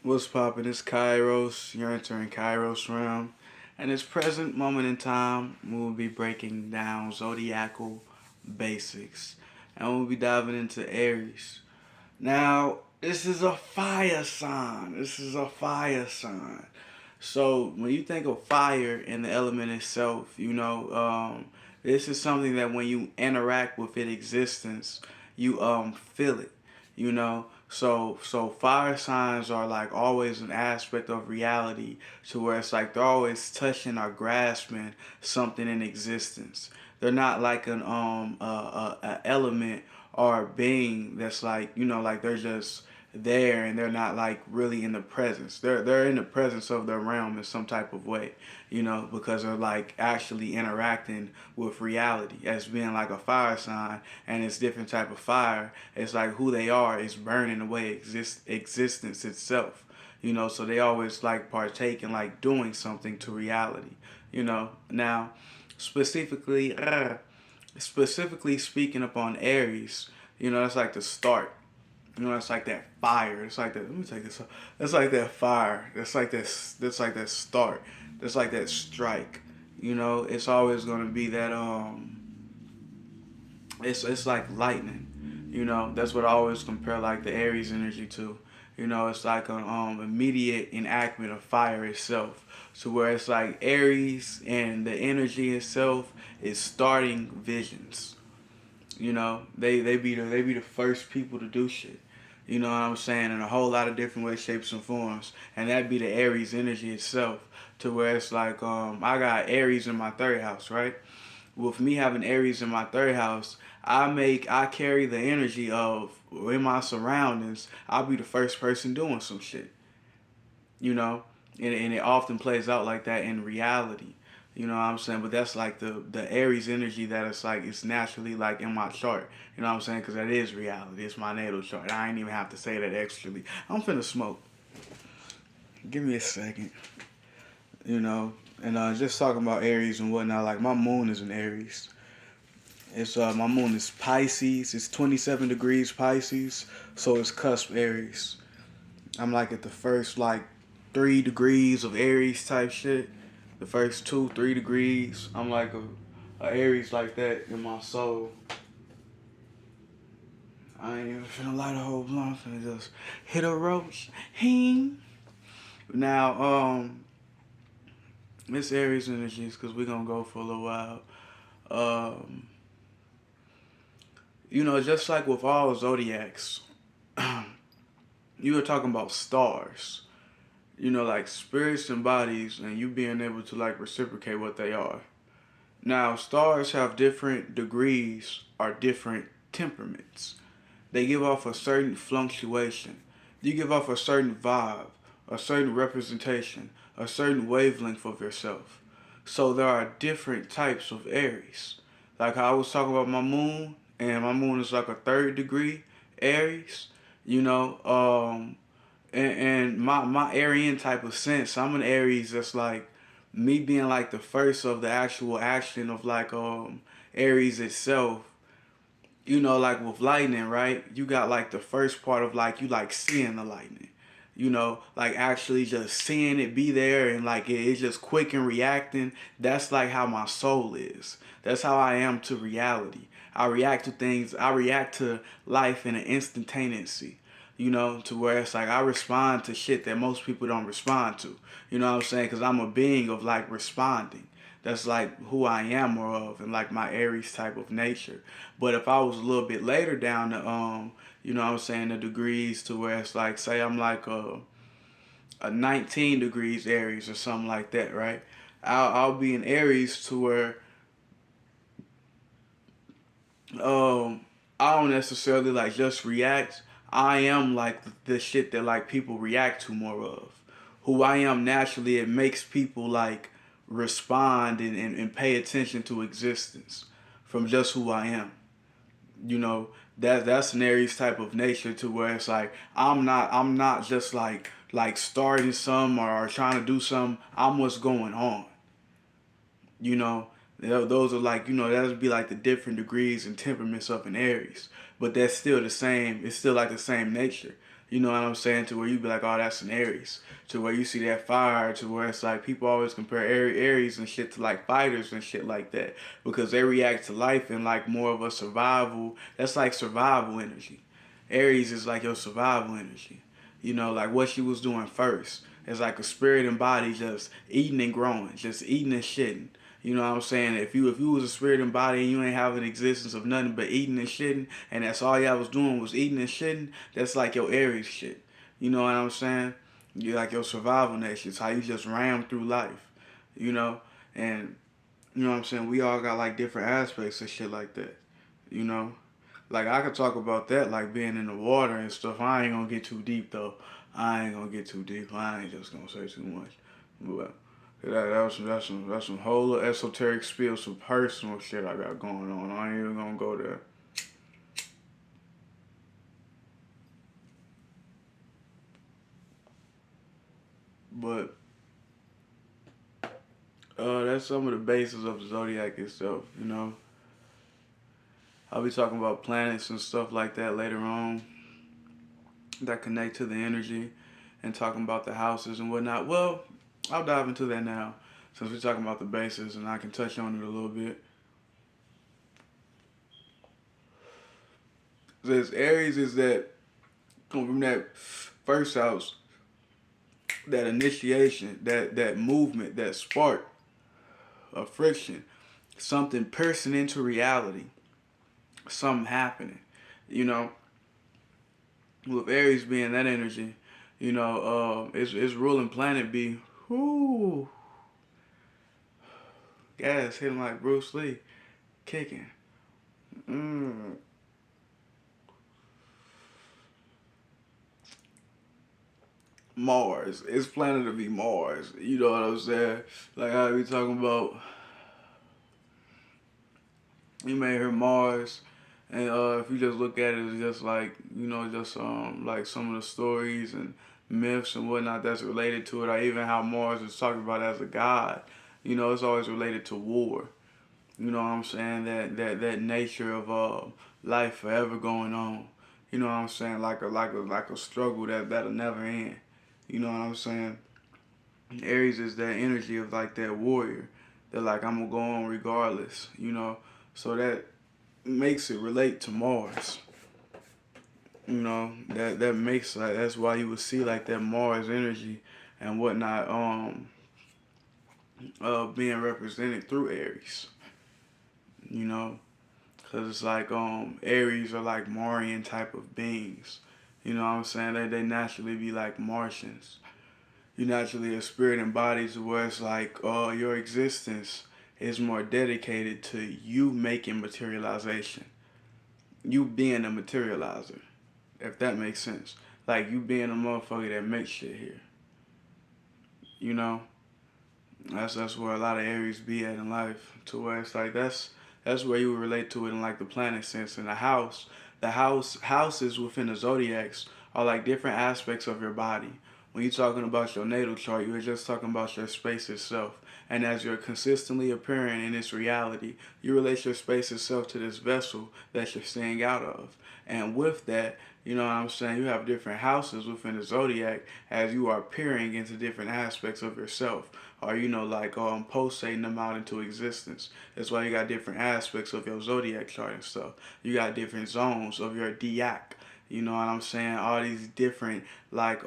What's poppin'? It's Kairos. You're entering Kairos realm. And this present moment in time, we'll be breaking down zodiacal basics. And we'll be diving into Aries. Now, this is a fire sign. This is a fire sign. So when you think of fire in the element itself, this is something that when you interact with its existence, you feel it. So fire signs are like always an aspect of reality to where it's like they're always touching or grasping something in existence. They're not like an a element or a being that's like like they're just there and they're not like really in the presence. They're in the presence of their realm in some type of way, because they're like actually interacting with reality as being like a fire sign, and it's different type of fire. It's like who they are is burning away existence itself. So they always like partake in like doing something to reality. Now specifically specifically speaking upon Aries, that's like the start. It's like that fire. It's like that. Let me take this. It's like that fire. It's like this. It's like that start. It's like that strike. It's always gonna be that. It's like lightning. That's what I always compare like the Aries energy to. It's like an immediate enactment of fire itself. So where it's like Aries and the energy itself is starting visions. They be the first people to do shit. You know what I'm saying? In a whole lot of different ways, shapes, and forms. And that'd be the Aries energy itself. To where it's like I got Aries in my third house, right? With me having Aries in my third house, I carry the energy of in my surroundings, I'll be the first person doing some shit. You know? And it often plays out like that in reality. You know what I'm saying? But that's like the Aries energy that it's like it's naturally like in my chart. You know what I'm saying? Because that is reality. It's my natal chart. I ain't even have to say that extrally. I'm finna smoke. Give me a second. You know, and just talking about Aries and whatnot. Like my moon is in Aries. It's my moon is Pisces. It's 27 degrees Pisces, so it's cusp Aries. I'm like at the first like 3 degrees of Aries type shit. The first 2 3 degrees, I'm like a Aries like that in my soul. I ain't even finna light a whole blunt. I'm finna just hit a roach. Hing. Now, Miss Aries energies, cause we gonna go for a little while. Um, just like with all zodiacs, you were talking about stars. Like spirits and bodies, and you being able to like reciprocate what they are. Now, stars have different degrees or different temperaments. They give off a certain fluctuation. You give off a certain vibe, a certain representation, a certain wavelength of yourself. So there are different types of Aries. Like how I was talking about my moon, and my moon is like a third degree Aries. You know, and my Aryan type of sense, I'm an Aries that's like me being like the first of the actual action of like Aries itself. Like with lightning, right? You got like the first part of like you like seeing the lightning. Like actually just seeing it be there and like it's just quick and reacting. That's like how my soul is. That's how I am to reality. I react to things. I react to life in an instantaneously. To where it's like I respond to shit that most people don't respond to. You know what I'm saying? Because I'm a being of like responding. That's like who I am more of and like my Aries type of nature. But if I was a little bit later down the what I'm saying, the degrees to where it's like say I'm like a 19 degrees Aries or something like that, right? I'll be in Aries to where I don't necessarily like just react. I am like the shit that like people react to more of. Who I am naturally, it makes people like respond and pay attention to existence from just who I am. That's an Aries type of nature to where it's like I'm not just like starting some or trying to do something. I'm what's going on. You know, those are like that would be like the different degrees and temperaments of an Aries, but that's still the same. It's still like the same nature. You know what I'm saying? To where you be like, oh, that's an Aries. To where you see that fire, to where it's like people always compare Aries and shit to like fighters and shit like that because they react to life in like more of a survival. That's like survival energy. Aries is like your survival energy. You know, like what she was doing first. It's like a spirit and body just eating and growing, just eating and shitting. You know what I'm saying? If you was a spirit and body and you ain't having existence of nothing but eating and shitting, and that's all y'all was doing was eating and shitting, that's like your Aries shit. You know what I'm saying? You like your survival nature. It's how you just ram through life. You know? And you know what I'm saying? We all got like different aspects of shit like that. You know? Like I could talk about that, like being in the water and stuff. I ain't gonna get too deep though. I ain't gonna get too deep. I ain't just gonna say too much. But that's some whole esoteric spill, some personal shit I got going on. I ain't even gonna go there. But that's some of the basis of the zodiac itself. You know, I'll be talking about planets and stuff like that later on that connect to the energy and talking about the houses and whatnot. Well, I'll dive into that now since we're talking about the basis and I can touch on it a little bit. This Aries is that from that first house, that initiation, that movement, that spark of friction, something piercing into reality, something happening. You know, with Aries being that energy, you know, its ruling planet be, whoo, gas hitting like Bruce Lee, kicking. Mm. Mars. It's planet to be Mars. You know what I'm saying? Like I be talking about, you may hear Mars, and if you just look at it, it's just like just like some of the stories and myths and whatnot that's related to it, or even how Mars is talked about as a god. You know, it's always related to war. You know what I'm saying? That nature of life forever going on. You know what I'm saying? Like a struggle that'll never end. You know what I'm saying? Aries is that energy of like that warrior. That like I'm gonna go on regardless. You know, so that makes it relate to Mars. You know that makes like that's why you would see like that Mars energy and whatnot being represented through Aries. You know, cause it's like Aries are like Marian type of beings. You know what I'm saying? They naturally be like Martians. You naturally a spirit and bodies where it's like your existence is more dedicated to you making materialization. You being a materializer, if that makes sense. Like you being a motherfucker that makes shit here. You know? That's where a lot of Aries be at in life. To where it's like that's where you would relate to it in like the planet sense. In the houses within the zodiacs are like different aspects of your body. When you're talking about your natal chart, you're just talking about your space itself. And as you're consistently appearing in this reality, you relate your space itself to this vessel that you're staying out of. And with that, you know what I'm saying, you have different houses within the zodiac as you are peering into different aspects of yourself. Or like pulsating them out into existence. That's why you got different aspects of your zodiac chart and stuff. You got different zones of your diac. You know what I'm saying? All these different like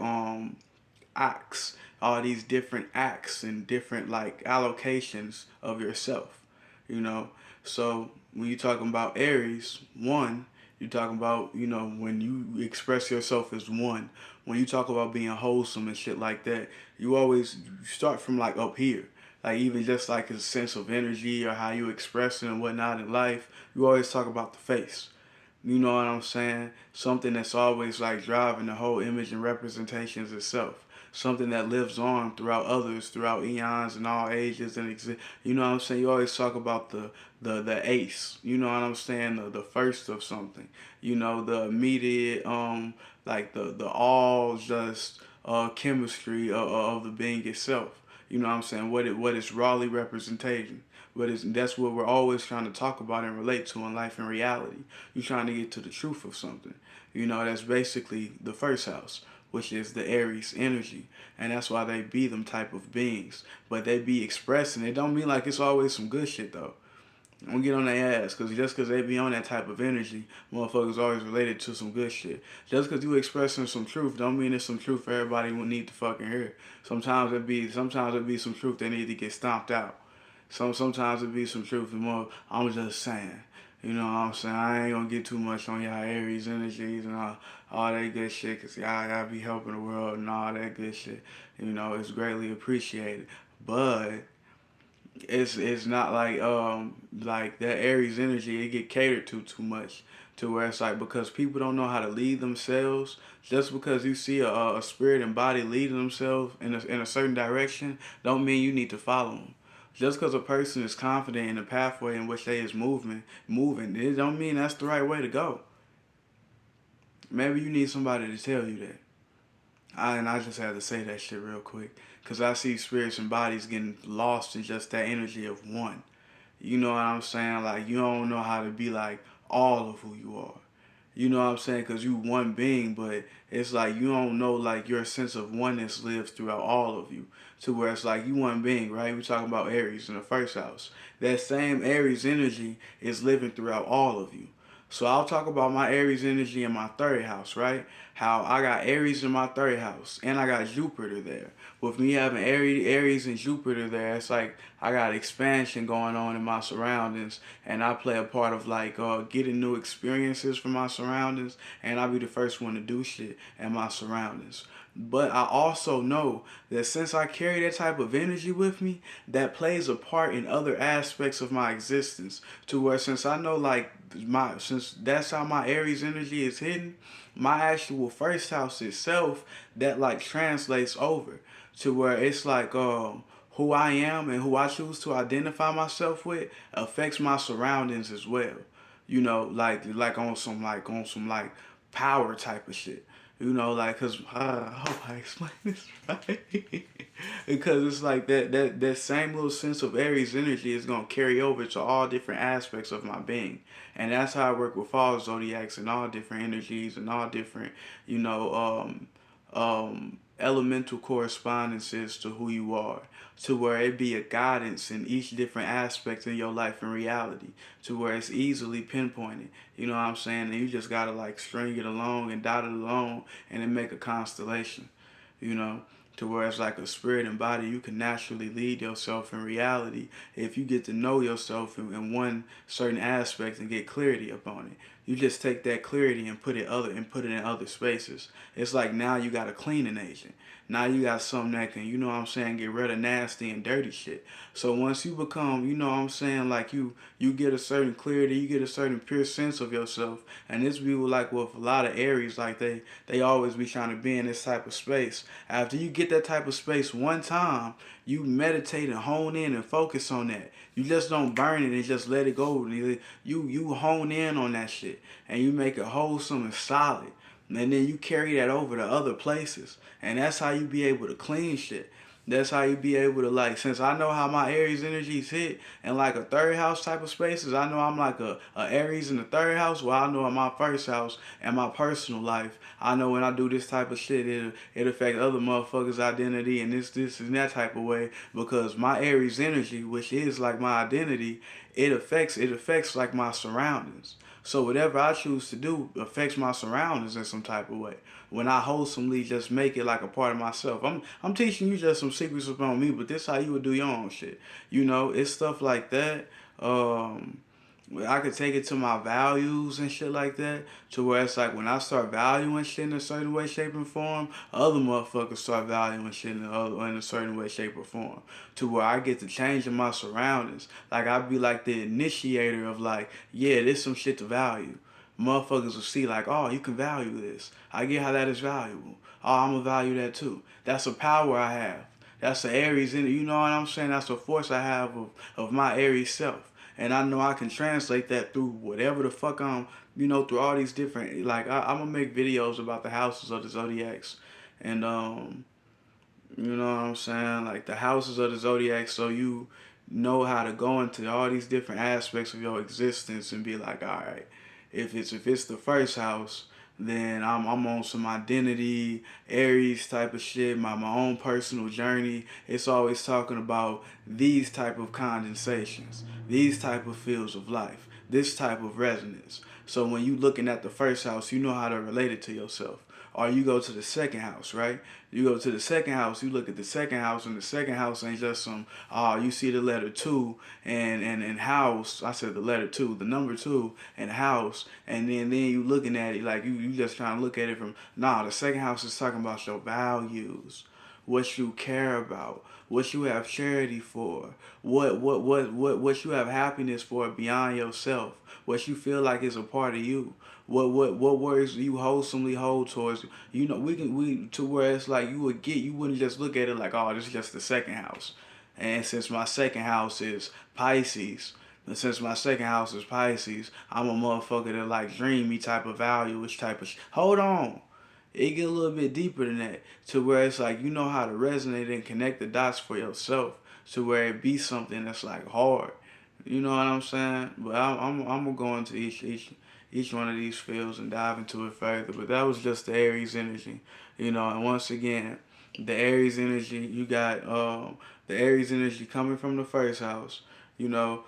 acts, all these different acts and different like allocations of yourself. You know, so when you're talking about Aries, one, you're talking about when you express yourself as one. When you talk about being wholesome and shit like that, you always start from like up here. Like even just like a sense of energy or how you express it and whatnot in life, you always talk about the face. You know what I'm saying? Something that's always like driving the whole image and representations itself. Something that lives on throughout others, throughout eons and all ages and exist. You know what I'm saying? You always talk about the ace. You know what I'm saying? The first of something. The immediate like the all just chemistry of the being itself. You know what I'm saying? What is rawly representation. That's what we're always trying to talk about and relate to in life and reality. You're trying to get to the truth of something. You know, that's basically the first house, which is the Aries energy. And that's why they be them type of beings. But they be expressing. It don't mean like it's always some good shit though. Don't get on their ass, because just because they be on that type of energy, motherfuckers always related to some good shit. Just because you expressing some truth don't mean it's some truth everybody would need to fucking hear. Sometimes it be some truth they need to get stomped out. Sometimes it be some truth and more, I'm just saying. You know what I'm saying? I ain't gonna get too much on y'all Aries energies and all that good shit, because y'all be helping the world and all that good shit. You know, it's greatly appreciated. But it's not like that Aries energy, it get catered to too much, to where it's like, because people don't know how to lead themselves. Just because you see a spirit and body leading themselves in a certain direction don't mean you need to follow them. Just because a person is confident in the pathway in which they is moving, it don't mean that's the right way to go. Maybe you need somebody to tell you that. I just had to say that shit real quick. Because I see spirits and bodies getting lost in just that energy of one. You know what I'm saying? Like, you don't know how to be like all of who you are. You know what I'm saying? Because you one being, but it's like you don't know, like, your sense of oneness lives throughout all of you. To where it's like you one being, right? We're talking about Aries in the first house. That same Aries energy is living throughout all of you. So I'll talk about my Aries energy in my third house, right? How I got Aries in my third house, and I got Jupiter there. With me having Aries and Jupiter there, it's like I got expansion going on in my surroundings, and I play a part of like getting new experiences from my surroundings, and I'll be the first one to do shit in my surroundings. But I also know that since I carry that type of energy with me, that plays a part in other aspects of my existence. To where, since I know like since that's how my Aries energy is hidden, my actual first house itself, that like translates over to where it's like who I am and who I choose to identify myself with affects my surroundings as well. You know, like power type of shit. You know, like, cause I hope I explain this right. Because it's like that same little sense of Aries energy is gonna carry over to all different aspects of my being, and that's how I work with all zodiacs and all different energies and all different, you know, elemental correspondences to who you are, to where it be a guidance in each different aspect in your life and reality, to where it's easily pinpointed. You know what I'm saying? And you just gotta like string it along and dot it along and then make a constellation. You know, to where it's like a spirit and body, you can naturally lead yourself in reality if you get to know yourself in one certain aspect and get clarity upon it. You just take that clarity and put it in other spaces. It's like now you got a cleaning agent. Now you got something that can, you know what I'm saying, get rid of nasty and dirty shit. So once you become, you know what I'm saying, like you get a certain clarity, you get a certain pure sense of yourself. And this people like with a lot of Aries, like they always be trying to be in this type of space. After you get that type of space one time, you meditate and hone in and focus on that. You just don't burn it and just let it go. You hone in on that shit and you make it wholesome and solid. And then you carry that over to other places. And that's how you be able to clean shit. That's how you be able to, like, since I know how my Aries energies hit and like a third house type of spaces, I know I'm like a Aries in the third house. Well, I know in my first house and my personal life, I know when I do this type of shit, it affect other motherfuckers' identity and this and that type of way, because my Aries energy, which is like my identity, it affects like my surroundings. So whatever I choose to do affects my surroundings in some type of way. When I wholesomely just make it like a part of myself. I'm teaching you just some secrets about me, but this how you would do your own shit. You know, it's stuff like that. Um I could take it to my values and shit like that, to where it's like when I start valuing shit in a certain way, shape, and form, other motherfuckers start valuing shit in a certain way, shape, or form. To where I get to change in my surroundings. Like I be like the initiator of like, yeah, there's some shit to value. Motherfuckers will see like, oh, you can value this. I get how that is valuable. Oh, I'm gonna value that too. That's a power I have. That's the Aries in it. You know what I'm saying? That's a force I have of my Aries self. And I know I can translate that through whatever the fuck through all these different, like, I'm gonna make videos about the houses of the Zodiacs. And You know what I'm saying? Like the houses of the zodiac, so you know how to go into all these different aspects of your existence and be like, all right, if it's the first house, then I'm on some identity, Aries type of shit, my own personal journey. It's always talking about these type of condensations, these type of fields of life, this type of resonance. So when you looking at the first house, you know how to relate it to yourself. Or you go to the second house, right? You go to the second house, you look at the second house, and the second house ain't just some, you see the letter two and house. I said the letter two, the number two, and house, and then you looking at it like you just trying to look at it from, nah, the second house is talking about your values, what you care about, what you have charity for, what you have happiness for beyond yourself, what you feel like is a part of you. What words you wholesomely hold towards, we to where it's like you wouldn't just look at it like, oh, this is just the second house. And since my second house is Pisces, I'm a motherfucker that like dreamy type of value, which type of hold on. It get a little bit deeper than that, to where it's like you know how to resonate and connect the dots for yourself, to where it be something that's like hard. You know what I'm saying? But I'm gonna go into each one of these fields and dive into it further. But that was just the Aries energy, And once again, the Aries energy, you got the Aries energy coming from the first house. You know,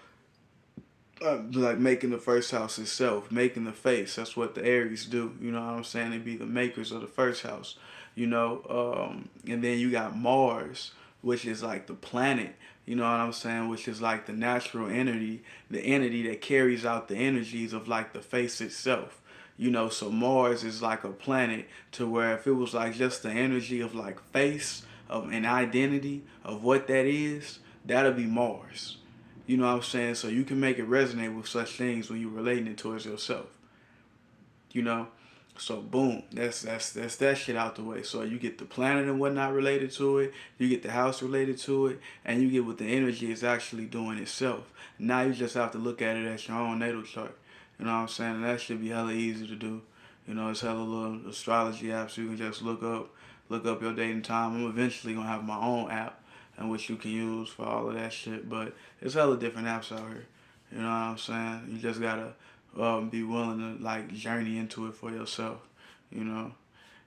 like making the first house itself, making the face. That's what the Aries do. You know what I'm saying? They be the makers of the first house. And then you got Mars, which is like the planet. You know what I'm saying? Which is like the natural entity, the entity that carries out the energies of like the face itself. So Mars is like a planet, to where if it was like just the energy of like face of an identity of what that is, that'll be Mars. You know what I'm saying? So you can make it resonate with such things when you're relating it towards yourself. You know? So boom, that's that shit out the way. So you get the planet and whatnot related to it, you get the house related to it, and you get what the energy is actually doing itself. Now you just have to look at it as your own natal chart. You know what I'm saying? And that should be hella easy to do. It's hella little astrology apps you can just look up your date and time. I'm eventually gonna have my own app and which you can use for all of that shit. But it's hella different apps out here. You know what I'm saying? You just gotta be willing to like journey into it for yourself. You know.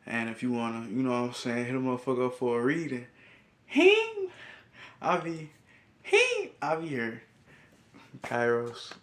And if you wanna, you know what I'm saying, hit a motherfucker up for a reading. Hing, I'll be, I'll be here. Kairos.